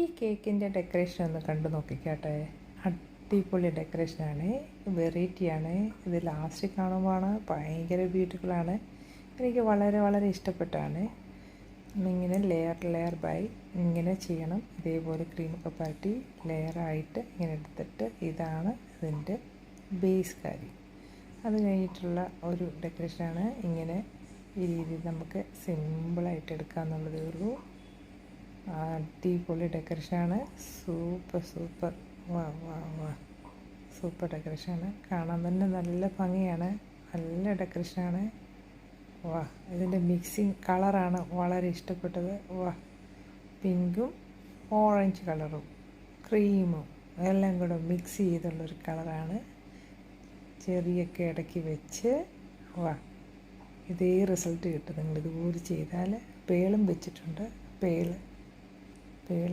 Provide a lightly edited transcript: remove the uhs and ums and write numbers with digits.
ഈ കേക്കിൻ്റെ ഡെക്കറേഷൻ ഒന്ന് കണ്ടു നോക്കിക്കാട്ടെ. അടിപൊളി ഡെക്കറേഷനാണ്, വെറൈറ്റിയാണ്. ഇത് ലാസ്റ്റ് കാണുമ്പോഴാണ് ഭയങ്കര ബ്യൂട്ടിഫുള്ളാണ്. എനിക്ക് വളരെ വളരെ ഇഷ്ടപ്പെട്ടാണ്. ഇങ്ങനെ ലെയർ ബൈ ഇങ്ങനെ ചെയ്യണം. ഇതേപോലെ ക്രീമൊക്കെ പരട്ടി ലെയറായിട്ട് ഇങ്ങനെ എടുത്തിട്ട് ഇതാണ് ഇതിൻ്റെ ബേസ് കാര്യം. അത് കഴിഞ്ഞിട്ടുള്ള ഒരു ഡെക്കറേഷനാണ്. ഇങ്ങനെ ഈ രീതിയിൽ നമുക്ക് സിമ്പിളായിട്ട് എടുക്കാമെന്നുള്ളതേ ഉള്ളൂ. അടിപൊളി ഡെക്കറേഷനാണ്. സൂപ്പർ വാ സൂപ്പർ ഡെക്കറേഷനാണ്. കാണാൻ തന്നെ നല്ല ഭംഗിയാണ്. നല്ല ഡെക്കറേഷനാണ്. ഇതിൻ്റെ മിക്സിങ് കളറാണ് വളരെ ഇഷ്ടപ്പെട്ടത്. പിങ്കും ഓറഞ്ച് കളറും ക്രീമും എല്ലാം കൂടെ മിക്സ് ചെയ്തുള്ളൊരു കളറാണ്. ചെറിയൊക്കെ ഇടയ്ക്ക് വെച്ച് ഇതേ റിസൾട്ട് കിട്ടും. നിങ്ങളിതുപോലെ ചെയ്താൽ പേളും വെച്ചിട്ടുണ്ട്. പേൾ